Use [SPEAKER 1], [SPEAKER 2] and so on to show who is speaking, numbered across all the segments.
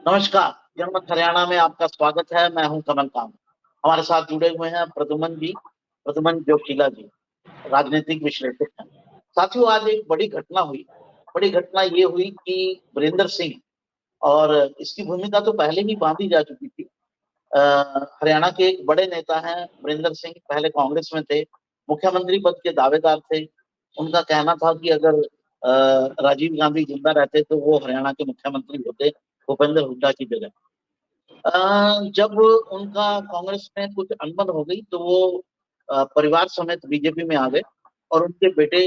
[SPEAKER 1] नमस्कार। जनमत हरियाणा में आपका स्वागत है। मैं हूं कमल कांत। हमारे साथ जुड़े हुए हैं प्रद्युमन जी, प्रद्युमन जोशीला जी, राजनीतिक विश्लेषक हैं। साथियों, आज एक बड़ी घटना हुई। बड़ी घटना ये हुई कि वीरेंद्र सिंह, और इसकी भूमिका तो पहले ही बांधी जा चुकी थी। हरियाणा के एक बड़े नेता हैं वीरेंद्र सिंह, पहले कांग्रेस में थे, मुख्यमंत्री पद के दावेदार थे। उनका कहना था कि अगर राजीव गांधी जिंदा रहते तो वो हरियाणा के मुख्यमंत्री होते, भूपेंद्र हुड्डा की जगह। जब उनका कांग्रेस में कुछ अनबन हो गई तो वो परिवार समेत बीजेपी में आ गए, और उनके बेटे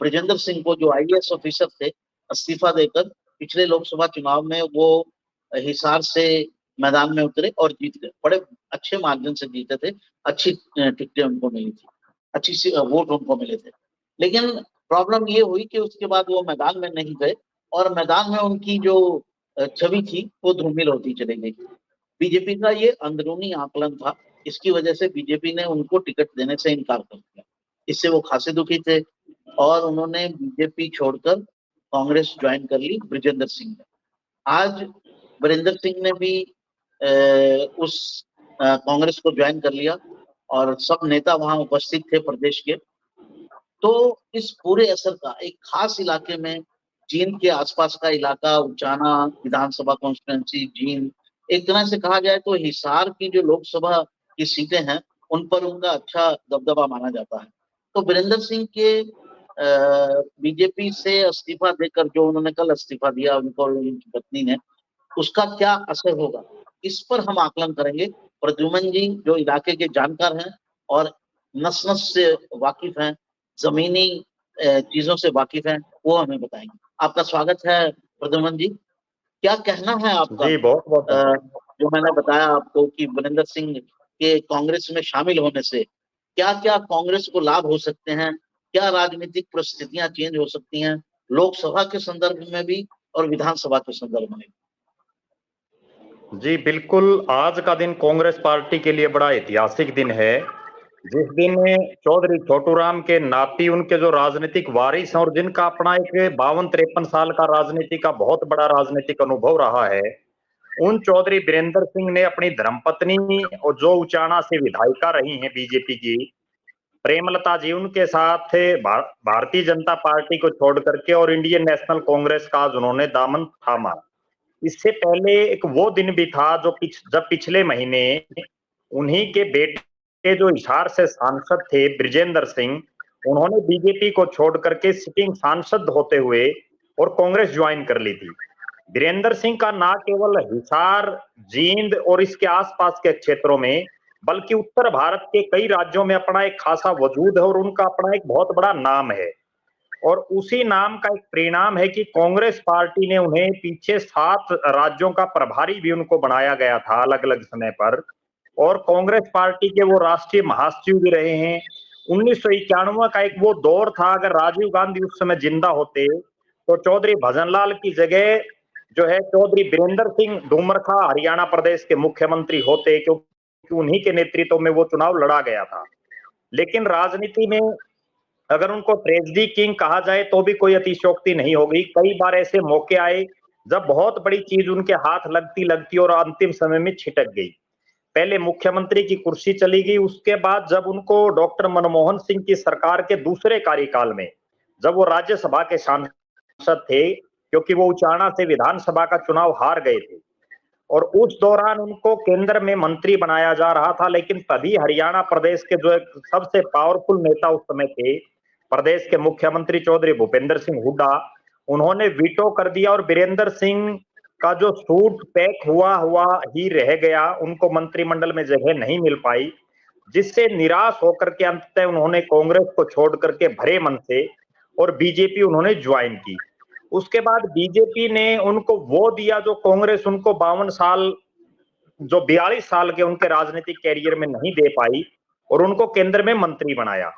[SPEAKER 1] ब्रिजेंद्र सिंह को, जो आईएएस ऑफिसर थे, इस्तीफा देकर पिछले लोकसभा चुनाव में वो हिसार से मैदान में उतरे और जीत गए। बड़े अच्छे मार्जिन से जीते थे। अच्छी टिकटें उनको मिली थी, अच्छी वोट उनको मिले थे। लेकिन प्रॉब्लम ये हुई कि उसके बाद वो मैदान में नहीं गए, और मैदान में उनकी जो छवि थी वो धूमिल होती चली गई। बीजेपी का ये अंदरूनी आकलन था। इसकी वजह से बीजेपी ने उनको टिकट देने से इनकार कर दिया। इससे वो खासे दुखी थे, और उन्होंने बीजेपी छोड़कर कांग्रेस ज्वाइन कर ली ब्रिजेंद्र सिंह ने। आज वीरेंद्र सिंह ने भी उस कांग्रेस को ज्वाइन कर लिया, और सब नेता वहां उपस्थित थे प्रदेश के। तो इस पूरे असर का एक खास इलाके में, जींद के आसपास का इलाका, उचाना विधानसभा कॉन्स्टिट्यूंसी, जींद, एक तरह से कहा जाए तो हिसार की जो लोकसभा की सीटें हैं, उन पर उनका अच्छा दबदबा माना जाता है। तो वीरेंद्र सिंह के बीजेपी से इस्तीफा देकर, जो उन्होंने कल इस्तीफा दिया उनको और उनकी पत्नी ने, उसका क्या असर होगा, इस पर हम आकलन करेंगे। प्रद्युमन जी, जो इलाके के जानकार हैं और नस नस से वाकिफ हैं, जमीनी चीजों से वाकिफ हैं, वो हमें बताएंगे। आपका स्वागत है प्रद्युमन जी। क्या कहना है आपका?
[SPEAKER 2] जी, बहुत बहुत
[SPEAKER 1] अ,
[SPEAKER 2] धन्यवाद।
[SPEAKER 1] जो मैंने बताया आपको कि वीरेंद्र सिंह के कांग्रेस में शामिल होने से क्या क्या कांग्रेस को लाभ हो सकते हैं, क्या राजनीतिक परिस्थितियां चेंज हो सकती हैं, लोकसभा के संदर्भ में भी और विधानसभा के संदर्भ में भी।
[SPEAKER 2] जी, बिल्कुल। आज का दिन कांग्रेस पार्टी के लिए बड़ा ऐतिहासिक दिन है, जिस दिन चौधरी छोटूराम के नाती, उनके जो राजनीतिक वारिस हैं और जिनका अपना एक 52-53 साल का राजनीति का बहुत बड़ा राजनीतिक अनुभव रहा है, उन चौधरी वीरेंद्र सिंह ने अपनी धर्मपत्नी और जो उचाना से विधायिका रही हैं बीजेपी की, प्रेमलता जी, उनके साथ भारतीय जनता पार्टी को छोड़ करके और इंडियन नेशनल कांग्रेस का आज उन्होंने दामन थामा। इससे पहले एक वो दिन भी था जब पिछले महीने उन्हीं के बेटे, जो हिसार से सांसद थे, ब्रिजेंद्र सिंह, उन्होंने बीजेपी को छोड़ करके सिटिंग सांसद होते हुए और कांग्रेस ज्वाइन कर ली थी। वीरेंद्र सिंह का ना केवल हिसार, जींद और इसके आसपास के क्षेत्रों में, बल्कि उत्तर भारत के कई राज्यों में अपना एक खासा वजूद है और उनका अपना एक बहुत बड़ा नाम है। और उसी नाम का एक परिणाम है कि कांग्रेस पार्टी ने उन्हें पीछे 7 राज्यों का प्रभारी भी उनको बनाया गया था अलग अलग समय पर, और कांग्रेस पार्टी के वो राष्ट्रीय महासचिव भी रहे हैं। 1991 का एक वो दौर था, अगर राजीव गांधी उस समय जिंदा होते तो चौधरी भजनलाल की जगह जो है चौधरी वीरेंद्र सिंह डूमरखा हरियाणा प्रदेश के मुख्यमंत्री होते, क्योंकि उन्हीं के नेतृत्व में वो चुनाव लड़ा गया था। लेकिन राजनीति में अगर उनको ट्रेजेडी किंग कहा जाए तो भी कोई अतिशयोक्ति नहीं होगी। कई बार ऐसे मौके आए जब बहुत बड़ी चीज उनके हाथ लगती लगती और अंतिम समय में छिटक गई। पहले मुख्यमंत्री की कुर्सी चली गई, उसके बाद जब उनको डॉक्टर मनमोहन सिंह की सरकार के दूसरे कार्यकाल में, जब वो राज्यसभा के सांसद थे, क्योंकि वो उचाना से विधानसभा का चुनाव हार गए थे, और उस दौरान उनको केंद्र में मंत्री बनाया जा रहा था, लेकिन तभी हरियाणा प्रदेश के जो एक सबसे पावरफुल नेता उस समय थे, प्रदेश के मुख्यमंत्री चौधरी भूपेंद्र सिंह हुड्डा, उन्होंने वीटो कर दिया और वीरेंद्र सिंह का जो सूट पैक हुआ हुआ ही रह गया, उनको मंत्रिमंडल में जगह नहीं मिल पाई, जिससे निराश होकर के अंततः उन्होंने कांग्रेस को छोड़ करके भरे मन से और बीजेपी उन्होंने ज्वाइन की। उसके बाद बीजेपी ने उनको वो दिया जो कांग्रेस उनको 52 साल, जो 42 साल के उनके राजनीतिक कैरियर में नहीं दे पाई, और उनको केंद्र में मंत्री बनाया।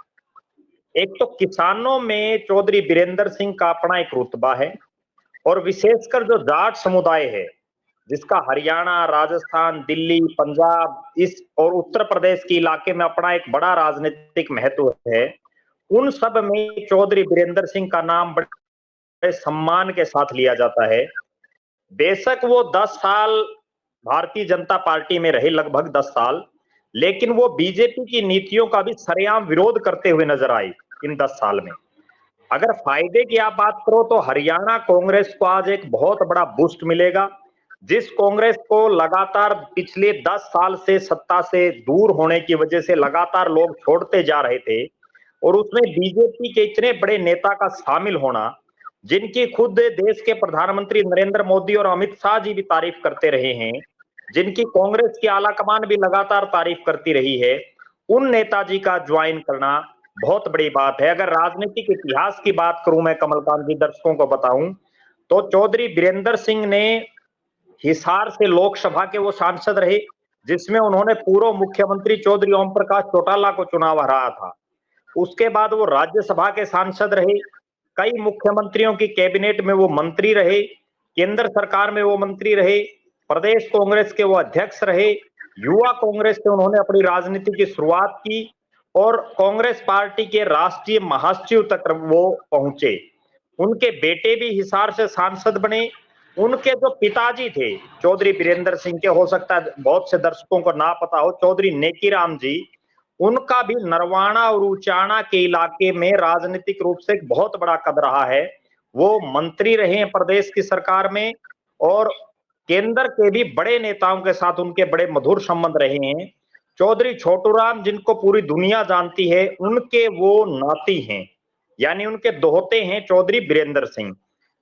[SPEAKER 2] एक तो किसानों में चौधरी वीरेंद्र सिंह का अपना एक रुतबा है, और विशेषकर जो जाट समुदाय है, जिसका हरियाणा, राजस्थान, दिल्ली, पंजाब, इस और उत्तर प्रदेश के इलाके में अपना एक बड़ा राजनीतिक महत्व है, उन सब में चौधरी वीरेंद्र सिंह का नाम बड़े सम्मान के साथ लिया जाता है। बेशक वो 10 साल भारतीय जनता पार्टी में रहे, लगभग 10 साल, लेकिन वो बीजेपी की नीतियों का भी सरेआम विरोध करते हुए नजर आई इन 10 साल में। अगर फायदे की आप बात करो तो हरियाणा कांग्रेस को आज एक बहुत बड़ा बूस्ट मिलेगा। जिस कांग्रेस को लगातार पिछले 10 साल से सत्ता से दूर होने की वजह से लगातार लोग छोड़ते जा रहे थे, और उसमें बीजेपी के इतने बड़े नेता का शामिल होना, जिनकी खुद देश के प्रधानमंत्री नरेंद्र मोदी और अमित शाह जी भी तारीफ करते रहे हैं, जिनकी कांग्रेस की आलाकमान भी लगातार तारीफ करती रही है, उन नेताजी का ज्वाइन करना बहुत बड़ी बात है। अगर राजनीतिक इतिहास की बात करूं मैं कमलकांत जी, दर्शकों को बताऊं तो चौधरी बीरेंद्र सिंह ने हिसार से लोकसभा के वो सांसद रहे जिसमें उन्होंने पूर्व मुख्यमंत्री चौधरी ओम प्रकाश चौटाला को चुनाव हराया था। उसके बाद वो राज्यसभा के सांसद रहे, कई मुख्यमंत्रियों की कैबिनेट में वो मंत्री रहे, केंद्र सरकार में वो मंत्री रहे, प्रदेश कांग्रेस के वो अध्यक्ष रहे, युवा कांग्रेस से उन्होंने अपनी राजनीति की शुरुआत की और कांग्रेस पार्टी के राष्ट्रीय महासचिव तक वो पहुंचे। उनके बेटे भी हिसार से सांसद बने। उनके जो पिताजी थे चौधरी बीरेंद्र सिंह के, हो सकता है बहुत से दर्शकों को ना पता हो, चौधरी नेकीराम जी, उनका भी नरवाना और उचाना के इलाके में राजनीतिक रूप से एक बहुत बड़ा कद रहा है। वो मंत्री रहे हैं प्रदेश की सरकार में और केंद्र के भी बड़े नेताओं के साथ उनके बड़े मधुर संबंध रहे हैं। चौधरी छोटूराम, जिनको पूरी दुनिया जानती है, उनके वो नाती हैं, यानी उनके दोहते हैं चौधरी बीरेंद्र सिंह।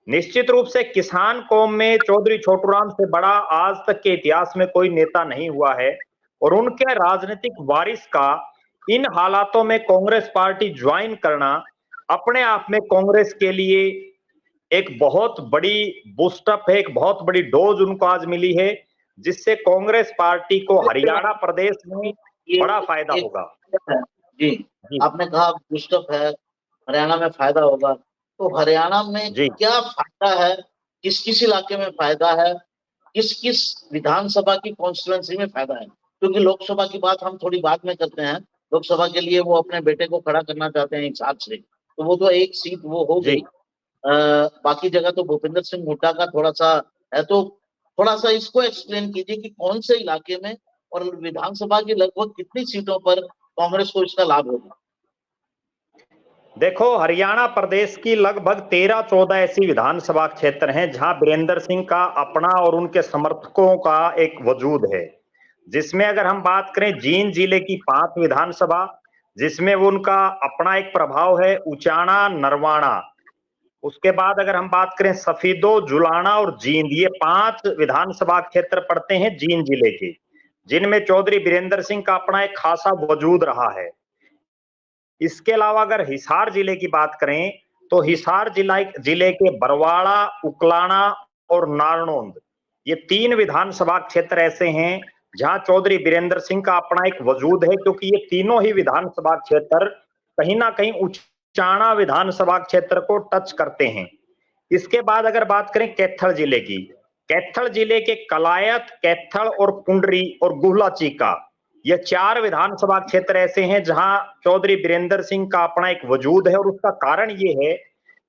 [SPEAKER 2] निश्चित रूप से किसान कौम में चौधरी छोटूराम से बड़ा आज तक के इतिहास में कोई नेता नहीं हुआ है, और उनके राजनीतिक वारिस का इन हालातों में कांग्रेस पार्टी ज्वाइन करना अपने आप में कांग्रेस के लिए एक बहुत बड़ी बूस्टअप है, एक बहुत बड़ी डोज उनको आज मिली है, जिससे कांग्रेस पार्टी को हरियाणा प्रदेश में बड़ा फायदा होगा।
[SPEAKER 1] जी, आपने कहा बूस्टअप है, हरियाणा में फायदा होगा, तो हरियाणा में क्या फायदा है, किस किस इलाके में फायदा है, किस किस विधानसभा की कॉन्स्टिट्यूएंसी में फायदा है? क्योंकि लोकसभा की बात हम थोड़ी बाद में करते हैं, लोकसभा के लिए वो अपने बेटे को खड़ा करना चाहते हैं हिसार से, तो वो तो एक सीट वो हो गई। बाकी जगह तो भूपेंद्र सिंह हुड्डा का थोड़ा सा है, तो थोड़ा सा इसको एक्सप्लेन कीजिए कि कौन से इलाके में और विधानसभा की लगभग कितनी सीटों पर कांग्रेस को इसका लाभ होगा।
[SPEAKER 2] देखो, हरियाणा प्रदेश की लगभग 13-14 ऐसी विधानसभा क्षेत्र हैं जहां बीरेंद्र सिंह का अपना और उनके समर्थकों का एक वजूद है, जिसमें अगर हम बात करें जींद जिले की 5 विधानसभा, जिसमें वो उनका अपना एक प्रभाव है, उचाना, नरवाना। उसके बाद अगर हम बात करें सफीदो, जुलाना और जींद, ये 5 विधानसभा क्षेत्र पड़ते हैं जींद जिले के, जिनमें चौधरी बीरेंद्र सिंह का अपना एक खासा वजूद रहा है। इसके अलावा अगर हिसार जिले की बात करें तो हिसार जिले के बरवाड़ा, उकलाना और नारनौंद, ये 3 विधानसभा क्षेत्र ऐसे हैं जहां चौधरी बीरेंद्र सिंह का अपना एक वजूद है, क्योंकि ये तीनों ही विधानसभा क्षेत्र कहीं ना कहीं उचाना विधानसभा क्षेत्र को टच करते हैं। इसके बाद अगर बात करें कैथल जिले की, कैथल जिले के कलायत, कैथल और कुंडरी और गुहला चीका, ये 4 विधानसभा क्षेत्र ऐसे हैं जहां चौधरी बीरेंद्र सिंह का अपना एक वजूद है। और उसका कारण ये है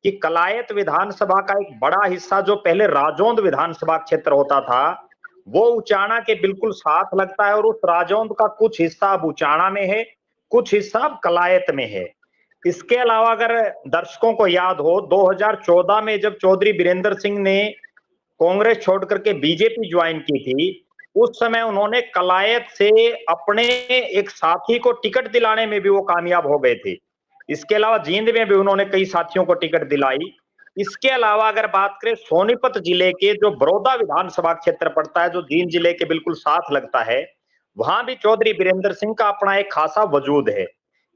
[SPEAKER 2] कि कलायत विधानसभा का एक बड़ा हिस्सा जो पहले राजौंद विधानसभा क्षेत्र होता था, वो उचाना के बिल्कुल साथ लगता है, और उस राजौंद का कुछ हिस्सा अब उचाना में है, कुछ हिस्सा अब कलायत में है। इसके अलावा अगर दर्शकों को याद हो, 2014 में जब चौधरी बीरेंद्र सिंह ने कांग्रेस छोड़ करके बीजेपी ज्वाइन की थी, उस समय उन्होंने कलायत से अपने एक साथी को टिकट दिलाने में भी वो कामयाब हो गए थे। इसके अलावा जींद में भी उन्होंने कई साथियों को टिकट दिलाई। इसके अलावा अगर बात करें सोनीपत जिले के जो बड़ौदा विधानसभा क्षेत्र पड़ता है, जो जींद जिले के बिल्कुल साथ लगता है, वहां भी चौधरी बीरेंद्र सिंह का अपना एक खासा वजूद है।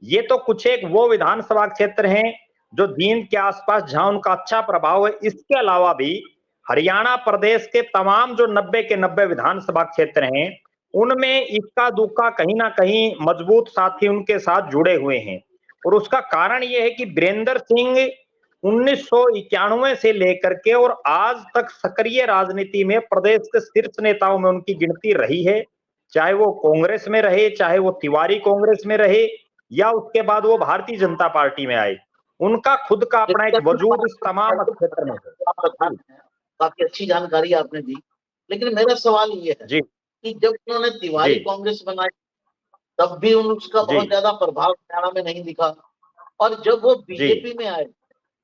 [SPEAKER 2] ये तो कुछ एक वो विधानसभा क्षेत्र हैं जो जींद के आसपास जहां उनका अच्छा प्रभाव है। इसके अलावा भी हरियाणा प्रदेश के तमाम जो 90 के 90 विधानसभा क्षेत्र हैं, उनमें इक्का दुक्का कहीं ना कहीं मजबूत साथी उनके साथ जुड़े हुए हैं। और उसका कारण यह है कि बीरेंद्र सिंह 1991 से लेकर के और आज तक सक्रिय राजनीति में प्रदेश के शीर्ष नेताओं में उनकी गिनती रही है, चाहे वो कांग्रेस में रहे, चाहे वो तिवारी कांग्रेस में रहे, या उसके बाद वो भारतीय जनता पार्टी में आए। उनका खुद का अपना एक वजूद इस तमाम क्षेत्र में है।
[SPEAKER 1] काफी अच्छी जानकारी आपने दी। लेकिन मेरा सवाल ये है
[SPEAKER 2] जी,
[SPEAKER 1] कि जब उन्होंने तिवारी
[SPEAKER 2] जी,
[SPEAKER 1] कांग्रेस बनाई, तब भी उसका
[SPEAKER 2] जी,
[SPEAKER 1] बहुत ज्यादा प्रभाव हरियाणा में नहीं दिखा, और जब वो
[SPEAKER 2] जी,
[SPEAKER 1] बीजेपी में आए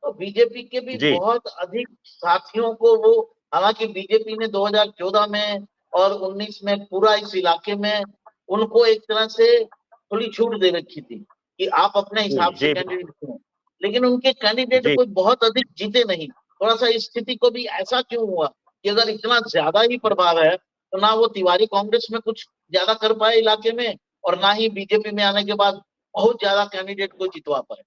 [SPEAKER 1] तो बीजेपी के भी
[SPEAKER 2] जी,
[SPEAKER 1] बहुत अधिक साथियों को वो, हालांकि बीजेपी ने 2014 में और 19 में पूरा इस इलाके में उनको एक तरह से थोड़ी छूट दे रखी थी कि आप अपने
[SPEAKER 2] जी,
[SPEAKER 1] हिसाब से
[SPEAKER 2] जी,
[SPEAKER 1] कैंडिडेट चुनो, लेकिन उनके कैंडिडेट
[SPEAKER 2] जी।
[SPEAKER 1] कोई बहुत अधिक जीते नहीं। थोड़ा सा इस स्थिति को भी ऐसा क्यों हुआ कि अगर इतना ज्यादा ही प्रभाव है तो ना वो तिवारी कांग्रेस में कुछ ज्यादा कर पाए इलाके में, और ना ही बीजेपी में आने के बाद बहुत ज्यादा कैंडिडेट को जितवा पाए।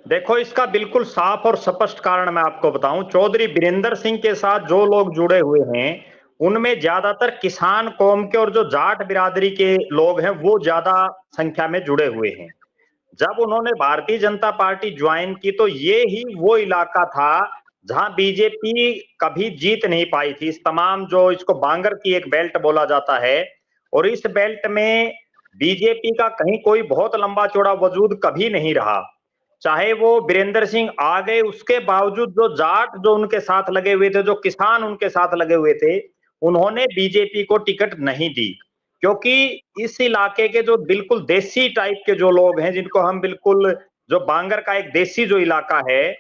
[SPEAKER 2] देखो, इसका बिल्कुल साफ और स्पष्ट कारण मैं आपको बताऊं। चौधरी बीरेंद्र सिंह के साथ जो लोग जुड़े हुए हैं, उनमें ज्यादातर किसान कौम के और जो जाट बिरादरी के लोग हैं वो ज्यादा संख्या में जुड़े हुए हैं। जब उन्होंने भारतीय जनता पार्टी ज्वाइन की तो ये ही वो इलाका था जहां बीजेपी कभी जीत नहीं पाई थी। इस तमाम जो इसको बांगर की एक बेल्ट बोला जाता है, और इस बेल्ट में बीजेपी का कहीं कोई बहुत लंबा चौड़ा वजूद कभी नहीं रहा। चाहे वो बीरेंद्र सिंह आ गए, उसके बावजूद जो जाट जो उनके साथ लगे हुए थे, जो किसान उनके साथ लगे हुए थे, उन्होंने बीजेपी को टिकट नहीं दी। क्योंकि इस इलाके के जो बिल्कुल देसी टाइप के जो लोग हैं, जिनको हम बिल्कुल, जो बांगर का एक देसी जो इलाका है,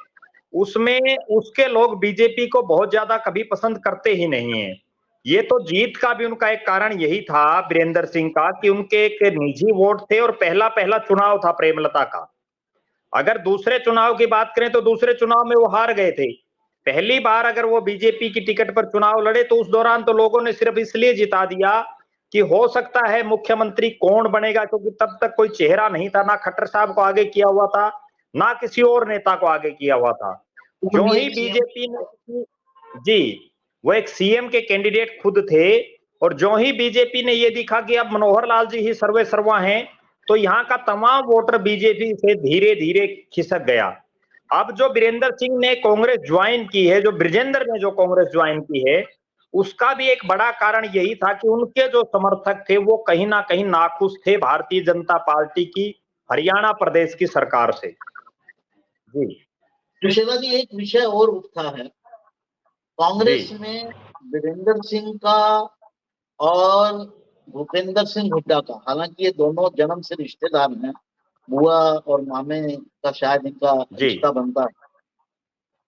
[SPEAKER 2] उसमें उसके लोग बीजेपी को बहुत ज्यादा कभी पसंद करते ही नहीं है। ये तो जीत का भी उनका एक कारण यही था बीरेंद्र सिंह का, कि उनके एक निजी वोट थे और पहला पहला चुनाव था प्रेमलता का। अगर दूसरे चुनाव की बात करें तो दूसरे चुनाव में वो हार गए थे। पहली बार अगर वो बीजेपी की टिकट पर चुनाव लड़े तो उस दौरान तो लोगों ने सिर्फ इसलिए जिता दिया कि हो सकता है मुख्यमंत्री कौन बनेगा, क्योंकि तब तक कोई चेहरा नहीं था, ना खट्टर साहब को आगे किया हुआ था, ना किसी और नेता को आगे किया हुआ था।
[SPEAKER 1] वो
[SPEAKER 2] जो
[SPEAKER 1] भी
[SPEAKER 2] ही
[SPEAKER 1] एक सीएम।
[SPEAKER 2] बीजेपी ने, जी, वो एक सीएम के कैंडिडेट खुद थे, और जो ही बीजेपी ने ये दिखा कि अब मनोहर लाल जी ही सर्वे सर्वा हैं, तो यहाँ का तमाम वोटर बीजेपी से धीरे धीरे खिसक गया। अब जो बीरेंद्र सिंह ने कांग्रेस ज्वाइन की है, जो ब्रिजेंद्र ने जो कांग्रेस ज्वाइन की है, उसका भी एक बड़ा कारण यही था कि उनके जो समर्थक थे वो कहीं ना कहीं नाखुश थे भारतीय जनता पार्टी की हरियाणा प्रदेश की सरकार से। जी,
[SPEAKER 1] सुशीला जी, एक विषय और उठता है
[SPEAKER 2] जी,
[SPEAKER 1] कांग्रेस में वीरेंद्र सिंह का और भूपेंद्र सिंह हुड्डा का। हालांकि ये दोनों जन्म से रिश्तेदार हैं, बुआ और मामे का शायद इनका
[SPEAKER 2] जी,
[SPEAKER 1] रिश्ता बनता है,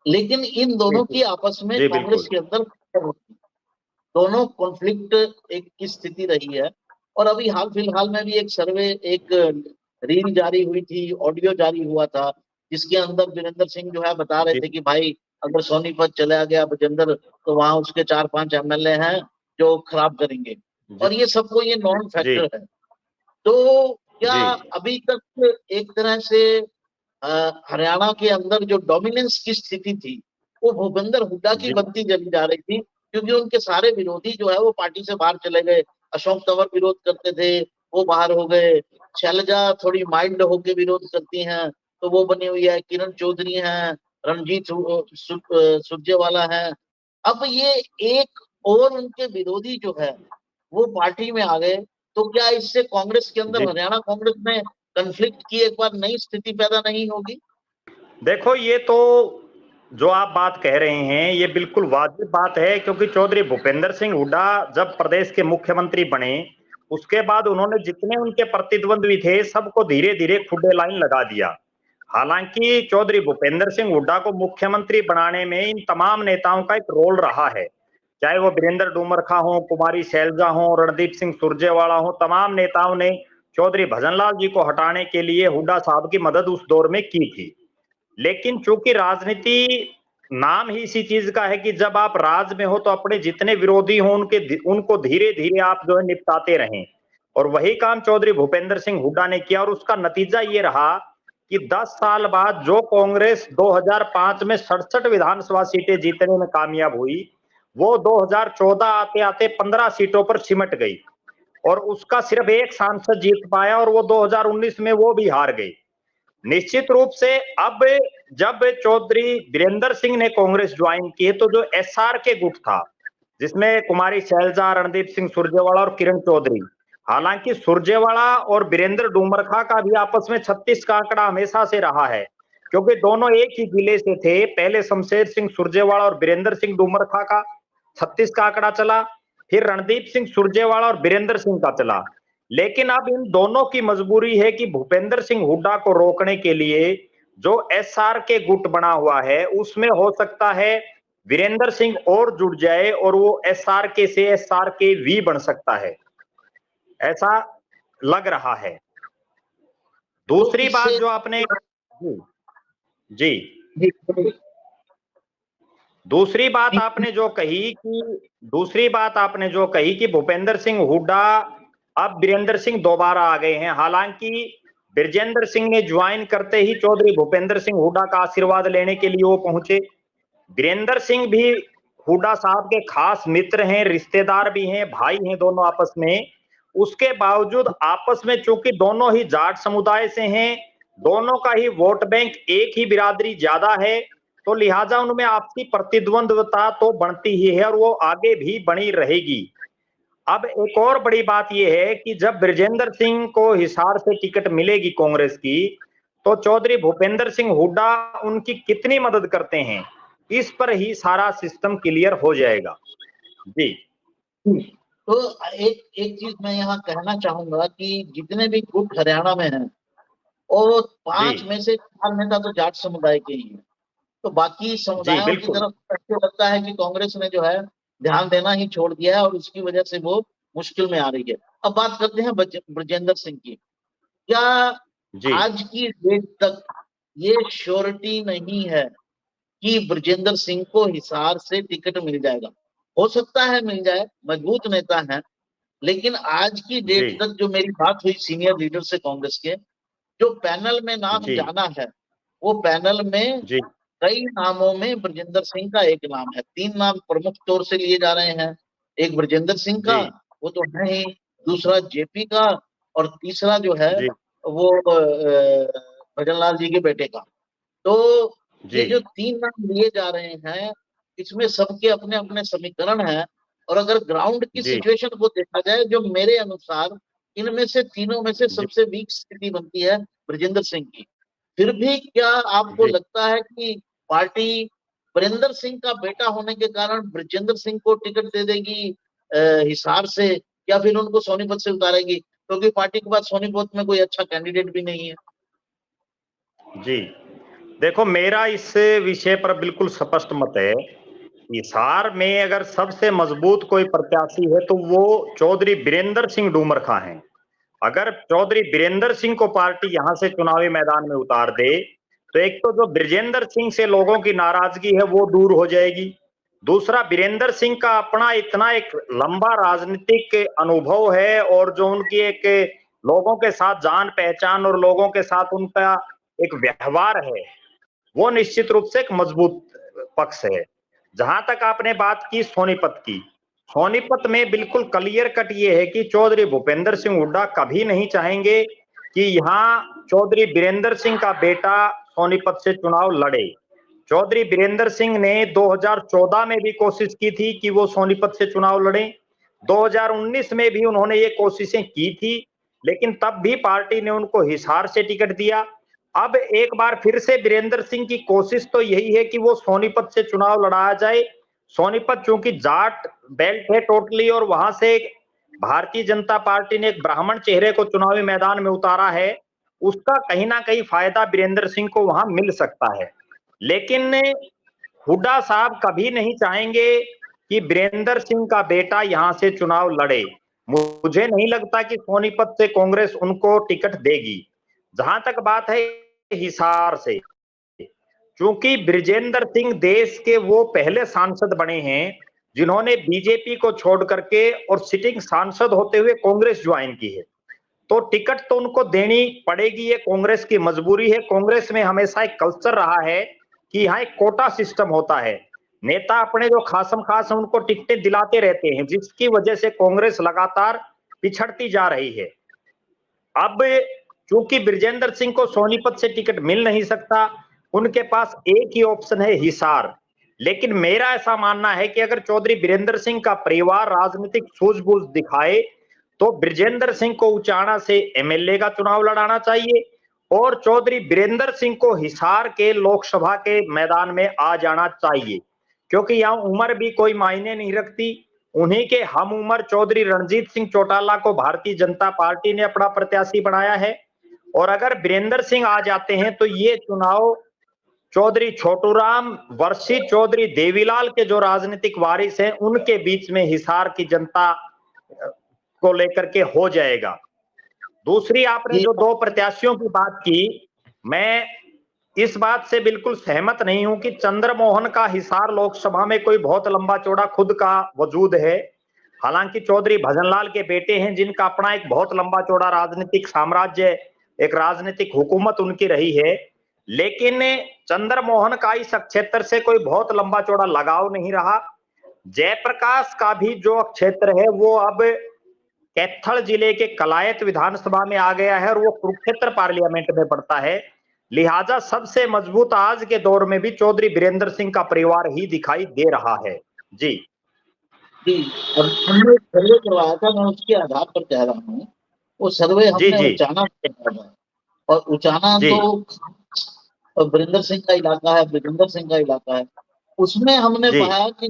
[SPEAKER 1] लेकिन इन
[SPEAKER 2] जी,
[SPEAKER 1] दोनों
[SPEAKER 2] जी,
[SPEAKER 1] की आपस में
[SPEAKER 2] जी,
[SPEAKER 1] कांग्रेस
[SPEAKER 2] बिल्कुल,
[SPEAKER 1] के अंदर दोनों कॉन्फ्लिक्ट एक की स्थिति रही है। और अभी हाल फिलहाल में भी एक सर्वे, एक रील जारी हुई थी, ऑडियो जारी हुआ था, जिसके अंदर वीरेंद्र सिंह जो है बता रहे
[SPEAKER 2] जी,
[SPEAKER 1] थे कि भाई अगर सोनीपत चला गया विजेंद्र तो वहां उसके 4-5 एमएलए हैं जो खराब करेंगे।
[SPEAKER 2] जी,
[SPEAKER 1] और ये सबको ये नॉन
[SPEAKER 2] जी,
[SPEAKER 1] फैक्टर है। तो क्या
[SPEAKER 2] जी,
[SPEAKER 1] अभी तक एक तरह से हरियाणा के अंदर जो डोमिनेंस की स्थिति थी वो भूपेंद्र हुड्डा की
[SPEAKER 2] जी,
[SPEAKER 1] बनती चली जा रही थी, क्योंकि उनके सारे विरोधी जो है वो पार्टी से बाहर चले गए। अशोक तंवर विरोध करते थे, वो बाहर हो गए। शैलजा थोड़ी माइल्ड होके विरोध करती हैं तो वो बनी हुई है। किरण चौधरी हैं, रणजीत सुरजेवाला है। अब ये एक और उनके विरोधी जो है वो पार्टी में आ गए, तो क्या इससे कांग्रेस के अंदर,
[SPEAKER 2] जी।
[SPEAKER 1] हरियाणा कांग्रेस में कन्फ्लिक्ट की एक बार नई स्थिति पैदा नहीं होगी?
[SPEAKER 2] देखो, ये तो जो आप बात कह रहे हैं ये बिल्कुल वाजिब बात है, क्योंकि चौधरी भूपेंद्र सिंह हुड्डा जब प्रदेश के मुख्यमंत्री बने, उसके बाद उन्होंने जितने उनके प्रतिद्वंद्वी थे सबको धीरे धीरे खुडे लाइन लगा दिया। हालांकि चौधरी भूपेंद्र सिंह हुड्डा को मुख्यमंत्री बनाने में इन तमाम नेताओं का एक रोल रहा है, चाहे वो वीरेंद्र डूमरखा हो, कुमारी शैलजा हो, रणदीप सिंह सुरजेवाला हो, तमाम नेताओं ने चौधरी भजनलाल जी को हटाने के लिए हुड्डा साहब की मदद उस दौर में की थी। लेकिन चूंकि राजनीति नाम ही इसी चीज का है कि जब आप राज में हो तो अपने जितने विरोधी हो उनको धीरे धीरे आप जो है निपटाते रहें, और वही काम चौधरी भूपेंद्र सिंह हुड्डा ने किया, और उसका नतीजा ये रहा कि 10 साल बाद जो कांग्रेस 2005 में 67 विधानसभा सीटें जीतने में कामयाब हुई, वो 2014 आते आते 15 सीटों पर सिमट गई, और उसका सिर्फ एक सांसद जीत पाया, और वो 2019 में वो भी हार गई। निश्चित रूप से अब जब चौधरी वीरेंद्र सिंह ने कांग्रेस ज्वाइन की है तो जो एसआर के गुट था, जिसमें कुमारी शैलजा, रणदीप सिंह सुरजेवाला और किरण चौधरी, हालांकि सुरजेवाला और वीरेंद्र डूमरखा का भी आपस में 36 का आंकड़ा हमेशा से रहा है, क्योंकि दोनों एक ही जिले से थे। पहले शमशेर सिंह सुरजेवाला और बीरेंद्र सिंह डूमरखा का 36 का आंकड़ा चला, फिर रणदीप सिंह सुरजेवाला और बीरेंद्र सिंह का चला। लेकिन अब इन दोनों की मजबूरी है कि भूपेंद्र सिंह हुड्डा को रोकने के लिए जो एसआर के गुट बना हुआ है, उसमें हो सकता है वीरेंद्र सिंह और जुड़ जाए और वो एसआर के से एसआर के वी बन सकता है, ऐसा लग रहा है। दूसरी बात जो आपने जी दूसरी बात आपने जो कही कि भूपेंद्र सिंह हुड्डा अब बीरेंद्र सिंह दोबारा आ गए हैं। हालांकि बीरेंद्र सिंह ने ज्वाइन करते ही चौधरी भूपेंद्र सिंह हुड्डा का आशीर्वाद लेने के लिए वो पहुंचे। बीरेंद्र सिंह भी हुड्डा साहब के खास मित्र हैं, रिश्तेदार भी हैं, भाई हैं दोनों आपस में। उसके बावजूद आपस में चूंकि दोनों ही जाट समुदाय से हैं, दोनों का ही वोट बैंक एक ही बिरादरी ज्यादा है, तो लिहाजा उनमें आपसी प्रतिद्वंद्वता तो बढ़ती ही है और वो आगे भी बनी रहेगी। अब एक और बड़ी बात यह है कि जब ब्रजेंद्र सिंह को हिसार से टिकट मिलेगी कांग्रेस की, तो चौधरी भूपेंद्र सिंह हुड्डा उनकी कितनी मदद करते हैं, इस पर ही सारा सिस्टम क्लियर हो जाएगा। जी
[SPEAKER 1] तो एक चीज मैं यहाँ कहना चाहूंगा कि जितने भी गुट हरियाणा में हैं और 5 में से 4 नेता तो जाट समुदाय के ही हैं, तो बाकी समुदायों की तरफ ऐसे लगता है कि कांग्रेस ने जो है ध्यान देना ही छोड़ दिया है और उसकी वजह से वो मुश्किल में आ रही है। अब बात करते हैं ब्रजेंद्र सिंह की। क्या आज की डेट तक ये श्योरिटी नहीं है कि ब्रजेंद्र सिंह को हिसार से टिकट मिल जाएगा? हो सकता है मिल जाए, मजबूत नेता है, लेकिन आज की डेट तक जो मेरी बात हुई सीनियर लीडर से कांग्रेस के, जो पैनल में नाम जाना है, वो पैनल में कई नामों में ब्रजेंद्र सिंह का एक नाम है। 3 नाम प्रमुख तौर से लिए जा रहे हैं। एक ब्रजेंद्र सिंह का, वो तो है ही, दूसरा जेपी का, और तीसरा जो है वो भजनलाल जी के बेटे का। तो ये जो 3 नाम लिए जा रहे हैं, इसमें सबके अपने अपने समीकरण हैं, और अगर ग्राउंड की सिचुएशन को देखा जाए, जो मेरे अनुसार इनमें से तीनों में से सबसे वीक स्थिति बनती है ब्रजेंद्र सिंह की। फिर भी क्या आपको लगता है कि पार्टी ब्रजेंद्र सिंह का बेटा होने के कारण ब्रजेंद्र सिंह को टिकट दे देगी हिसार से, या फिर उनको सोनीपत से उतारेगी? क्योंकि पार्टी के पास सोनीपत में कोई अच्छा कैंडिडेट भी नहीं है।
[SPEAKER 2] जी देखो, मेरा इस विषय पर बिल्कुल स्पष्ट मत है। हिसार में अगर सबसे मजबूत कोई प्रत्याशी है तो वो चौधरी बीरेंद्र सिंह डूमरखा हैं। अगर चौधरी बीरेंद्र सिंह को पार्टी यहां से चुनावी मैदान में उतार दे, तो एक तो जो ब्रजेंद्र सिंह से लोगों की नाराजगी है वो दूर हो जाएगी। दूसरा, बीरेंद्र सिंह का अपना इतना एक लंबा राजनीतिक अनुभव है और जो उनकी एक लोगों के साथ जान पहचान और लोगों के साथ उनका एक व्यवहार है, वो निश्चित रूप से एक मजबूत पक्ष है। जहां तक आपने बात की सोनीपत की, सोनीपत में बिल्कुल क्लियर कट ये है कि चौधरी भूपेंद्र सिंह हुड्डा कभी नहीं चाहेंगे कि यहाँ चौधरी बीरेंद्र सिंह का बेटा सोनीपत से चुनाव लड़े। चौधरी बीरेंद्र सिंह ने 2014 में भी कोशिश की थी कि वो सोनीपत से चुनाव लड़े। 2019 में भी उन्होंने ये कोशिशें की थी, लेकिन तब भी पार्टी ने उनको हिसार से टिकट दिया। अब एक बार फिर से बीरेंद्र सिंह की कोशिश तो यही है कि वो सोनीपत से चुनाव लड़ाया जाए। सोनीपत चूंकि जाट बेल्ट है टोटली, और वहां से भारतीय जनता पार्टी ने एक ब्राह्मण चेहरे को चुनावी मैदान में उतारा है, उसका कहीं ना कहीं फायदा बीरेंद्र सिंह को वहां मिल सकता है। लेकिन हुड्डा साहब कभी नहीं चाहेंगे कि बीरेंद्र सिंह का बेटा यहां से चुनाव लड़े। मुझे नहीं लगता कि सोनीपत से कांग्रेस उनको टिकट देगी। जहां तक बात है हिसार से, चूंकि ब्रजेंद्र सिंह देश के वो पहले सांसद बने हैं जिन्होंने बीजेपी को छोड़ करके और सिटिंग सांसद होते हुए कांग्रेस ज्वाइन की है, तो टिकट तो उनको देनी पड़ेगी। ये कांग्रेस की मजबूरी है। कांग्रेस में हमेशा एक कल्चर रहा है कि यहाँ एक कोटा सिस्टम होता है, नेता अपने जो खासम खास हैं उनको टिकटें दिलाते रहते हैं, जिसकी वजह से कांग्रेस लगातार पिछड़ती जा रही है। अब चूंकि ब्रजेंद्र सिंह को सोनीपत से टिकट मिल नहीं सकता, उनके पास एक ही ऑप्शन है हिसार। लेकिन मेरा ऐसा मानना है कि अगर चौधरी बीरेंद्र सिंह का परिवार राजनीतिक सूझबूझ दिखाए तो ब्रजेंद्र सिंह को उचाना से एमएलए का चुनाव लड़ाना चाहिए और चौधरी बीरेंद्र सिंह को हिसार के लोकसभा के मैदान में आ जाना चाहिए, क्योंकि यहाँ उम्र भी कोई मायने नहीं रखती। उन्हीं के हम उम्र चौधरी रणजीत सिंह चौटाला को भारतीय जनता पार्टी ने अपना प्रत्याशी बनाया है, और अगर बीरेंद्र सिंह आ जाते हैं तो ये चुनाव चौधरी छोटूराम वर्षी चौधरी देवीलाल के जो राजनीतिक वारिस हैं उनके बीच में हिसार की जनता को लेकर के हो जाएगा। दूसरी, आपने जो दो प्रत्याशियों की बात की, मैं इस बात से बिल्कुल सहमत नहीं हूं कि चंद्रमोहन का हिसार लोकसभा में कोई बहुत लंबा चौड़ा खुद का वजूद है। हालांकि चौधरी भजनलाल के बेटे हैं, जिनका अपना एक बहुत लंबा चौड़ा राजनीतिक साम्राज्य, एक राजनीतिक हुकूमत उनकी रही है, लेकिन चंद्रमोहन का इस क्षेत्र से कोई बहुत लंबा चौड़ा लगाव नहीं रहा। जयप्रकाश का भी जो क्षेत्र है वो अब कैथल जिले के कलायत विधानसभा में आ गया है और वो कुरुक्षेत्र पार्लियामेंट में पड़ता है। लिहाजा सबसे मजबूत आज के दौर में भी चौधरी बीरेंद्र सिंह का परिवार ही दिखाई दे रहा है। जी
[SPEAKER 1] जी, और हमने सर्वे करवाया था, मैं उसके आधार पर कह रहा हूँ। वो सर्वे
[SPEAKER 2] जी
[SPEAKER 1] हमने
[SPEAKER 2] जी
[SPEAKER 1] उचाना से करवाया था, और उचाना
[SPEAKER 2] जी
[SPEAKER 1] तो बीरेंद्र सिंह का इलाका है, बीरेंद्र सिंह का इलाका है। उसमें हमने
[SPEAKER 2] जी
[SPEAKER 1] पाया कि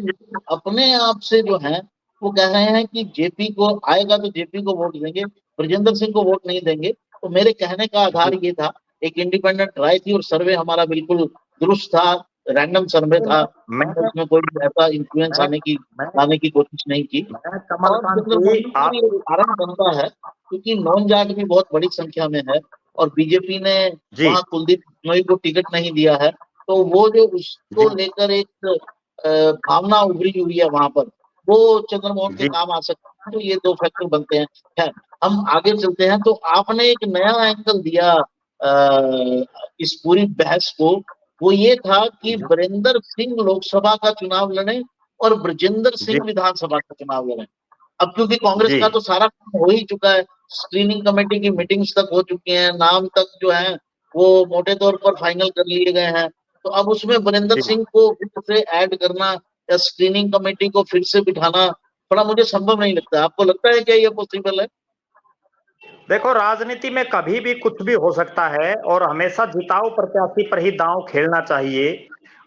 [SPEAKER 1] अपने आप से जो है वो कह रहे हैं कि जेपी को आएगा तो जेपी को वोट देंगे, ब्रजेंद्र सिंह को वोट नहीं देंगे। तो मेरे कहने का आधार ये था, एक इंडिपेंडेंट राय थी और सर्वे हमारा बिल्कुल दुरुस्त था, रैंडम सर्वे था।
[SPEAKER 2] मैं
[SPEAKER 1] हमने उसमें कोई ऐसा इन्फ्लुएंस
[SPEAKER 2] मैं
[SPEAKER 1] आने की कोशिश नहीं की।
[SPEAKER 2] मैं
[SPEAKER 1] और
[SPEAKER 2] कमलकांत जी,
[SPEAKER 1] चंद्रमोहन का
[SPEAKER 2] आप
[SPEAKER 1] भी एक कारण बनता है, क्योंकि नॉन जाट भी बहुत बड़ी संख्या में है और बीजेपी ने
[SPEAKER 2] जी
[SPEAKER 1] वहां कुलदीप बिश्नोई को टिकट नहीं दिया है। तो वो जो उसको
[SPEAKER 2] जी
[SPEAKER 1] लेकर एक भावना उभरी हुई है वहां पर, वो चंद्रमोहन के
[SPEAKER 2] जी
[SPEAKER 1] काम आ सकते हैं। तो ये दो फैक्टर बनते हैं। खैर, हम आगे चलते हैं। तो आपने एक नया एंगल दिया इस पूरी बहस को। वो ये था कि
[SPEAKER 2] जी
[SPEAKER 1] बीरेंद्र सिंह लोकसभा का चुनाव लड़े और ब्रजेंद्र
[SPEAKER 2] जी
[SPEAKER 1] सिंह विधानसभा का चुनाव लड़े। अब क्योंकि कांग्रेस
[SPEAKER 2] जी
[SPEAKER 1] का तो सारा काम हो ही चुका है, स्क्रीनिंग कमेटी की मीटिंग्स तक हो चुकी हैं, नाम तक जो है वो मोटे तौर पर फाइनल कर लिए गए हैं। तो अब उसमें बीरेंद्र
[SPEAKER 2] जी
[SPEAKER 1] सिंह को फिर से ऐड करना या स्क्रीनिंग कमेटी को फिर से बिठाना थोड़ा मुझे संभव नहीं लगता। आपको लगता है क्या ये पॉसिबल है?
[SPEAKER 2] देखो, राजनीति में कभी भी कुछ भी हो सकता है और हमेशा जिताऊ प्रत्याशी पर ही दांव खेलना चाहिए।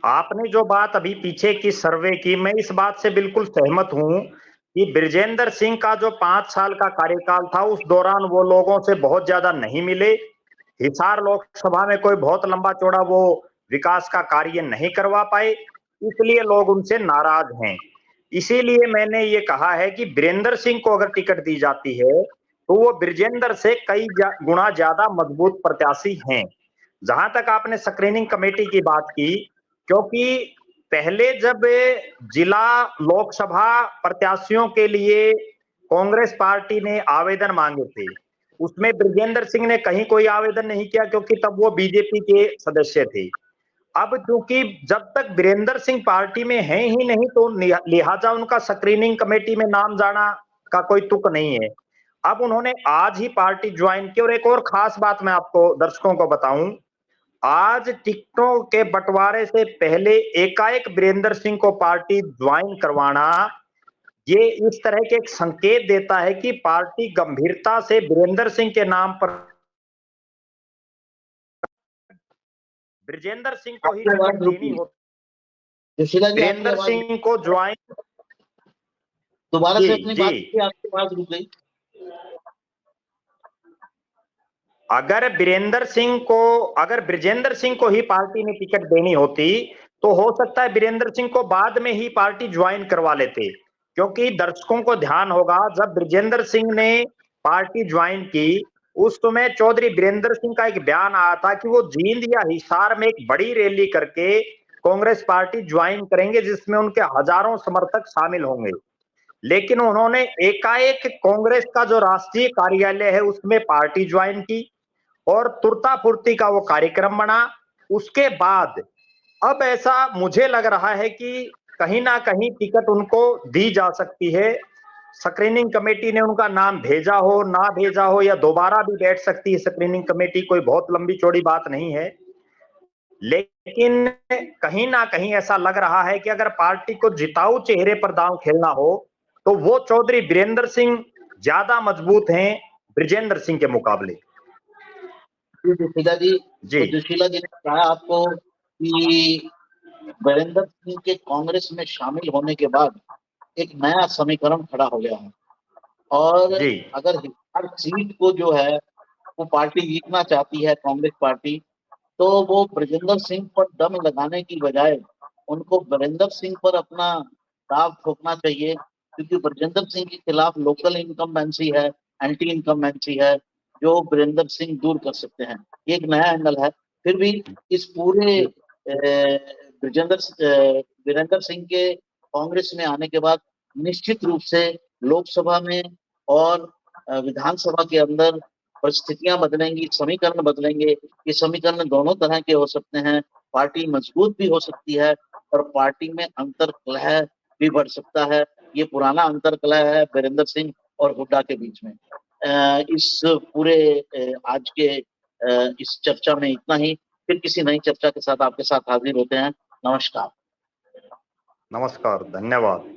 [SPEAKER 2] आपने जो बात अभी पीछे की सर्वे की, मैं इस बात से बिल्कुल सहमत हूं कि ब्रजेंद्र सिंह का जो 5 साल का कार्यकाल था उस दौरान वो लोगों से बहुत ज्यादा नहीं मिले। हिसार लोकसभा में कोई बहुत लंबा चौड़ा वो विकास का कार्य नहीं करवा पाए, इसलिए लोग उनसे नाराज हैं। इसीलिए मैंने ये कहा है कि बीरेंद्र सिंह को अगर टिकट दी जाती है तो वो ब्रजेंद्र से कई गुना ज्यादा मजबूत प्रत्याशी हैं। जहां तक आपने स्क्रीनिंग कमेटी की बात की, क्योंकि पहले जब जिला लोकसभा प्रत्याशियों के लिए कांग्रेस पार्टी ने आवेदन मांगे थे, उसमें ब्रजेंद्र सिंह ने कहीं कोई आवेदन नहीं किया, क्योंकि तब वो बीजेपी के सदस्य थे। अब चूंकि जब तक बीरेंद्र सिंह पार्टी में है ही नहीं, तो लिहाजा उनका स्क्रीनिंग कमेटी में नाम जाना का कोई तुक नहीं है। अब उन्होंने आज ही पार्टी ज्वाइन की, और एक और खास बात मैं आपको दर्शकों को बताऊं, आज टिकटों के बंटवारे से पहले एकाएक बीरेंद्र सिंह को पार्टी ज्वाइन करवाना, ये इस तरह के एक संकेत देता है कि पार्टी गंभीरता से बीरेंद्र सिंह के नाम पर ब्रजेंद्र सिंह को ही
[SPEAKER 1] आपकी
[SPEAKER 2] टिकट
[SPEAKER 1] आवाज
[SPEAKER 2] देनी
[SPEAKER 1] रुकी,
[SPEAKER 2] होती।
[SPEAKER 1] जोशीला जी आपकी
[SPEAKER 2] बीरेंद्र
[SPEAKER 1] आवाज
[SPEAKER 2] सिंह को ज्वाइन,
[SPEAKER 1] दोबारा
[SPEAKER 2] जी
[SPEAKER 1] से अपनी
[SPEAKER 2] जी,
[SPEAKER 1] बात की, आपकी आवाज रुक गई।
[SPEAKER 2] अगर ब्रजेंद्र सिंह को ही पार्टी ने टिकट देनी होती तो हो सकता है बीरेंद्र सिंह को बाद में ही पार्टी ज्वाइन करवा लेते, क्योंकि दर्शकों को ध्यान होगा जब ब्रजेंद्र सिंह ने पार्टी ज्वाइन की उस समय चौधरी बीरेंद्र सिंह का एक बयान आया था कि वो जींद या हिसार में एक बड़ी रैली करके कांग्रेस पार्टी ज्वाइन करेंगे, जिसमें उनके हजारों समर्थक शामिल होंगे। लेकिन उन्होंने एकाएक कांग्रेस का जो राष्ट्रीय कार्यालय है उसमें पार्टी ज्वाइन की और तुरता फुर्ती का वो कार्यक्रम बना। उसके बाद अब ऐसा मुझे लग रहा है कि कहीं ना कहीं टिकट उनको दी जा सकती है। स्क्रीनिंग कमेटी ने उनका नाम भेजा हो ना भेजा हो, या दोबारा भी बैठ सकती है स्क्रीनिंग कमेटी, कोई बहुत लंबी चौड़ी बात नहीं है। लेकिन कहीं ना कहीं ऐसा लग रहा है कि अगर पार्टी को जिताऊ चेहरे पर दांव खेलना हो तो वो चौधरी बीरेंद्र सिंह ज्यादा मजबूत हैं ब्रजेंद्र सिंह के मुकाबले।
[SPEAKER 1] जी, जोशीला जी,
[SPEAKER 2] जी।
[SPEAKER 1] तो जोशीला जी ने कहा आपको कि वीरेंद्र सिंह के कांग्रेस में शामिल होने के बाद एक नया समीकरण खड़ा हो गया है और
[SPEAKER 2] जी।
[SPEAKER 1] अगर हर सीट को जो है वो पार्टी जीतना चाहती है कांग्रेस पार्टी, तो वो ब्रजेंद्र सिंह पर दम लगाने की बजाय उनको वीरेंद्र सिंह पर अपना दांव ठोकना चाहिए, क्योंकि ब्रजेंद्र सिंह के खिलाफ लोकल इनकम्बेंसी है, एंटी इनकम्बेंसी है, जो वीरेंद्र सिंह दूर कर सकते हैं। ये एक नया एंगल है। फिर भी इस पूरे वीरेंद्र सिंह के कांग्रेस में आने के बाद निश्चित रूप से लोकसभा में और विधानसभा के अंदर परिस्थितियां बदलेंगी, समीकरण बदलेंगे। ये समीकरण दोनों तरह के हो सकते हैं। पार्टी मजबूत भी हो सकती है और पार्टी में अंतर्कलह भी बढ़ सकता है। ये पुराना अंतर्कलह है वीरेंद्र सिंह और हुड्डा के बीच में। इस पूरे आज के इस चर्चा में इतना ही। फिर किसी नई चर्चा के साथ आपके साथ हाजिर होते हैं। नमस्कार।
[SPEAKER 2] नमस्कार, धन्यवाद।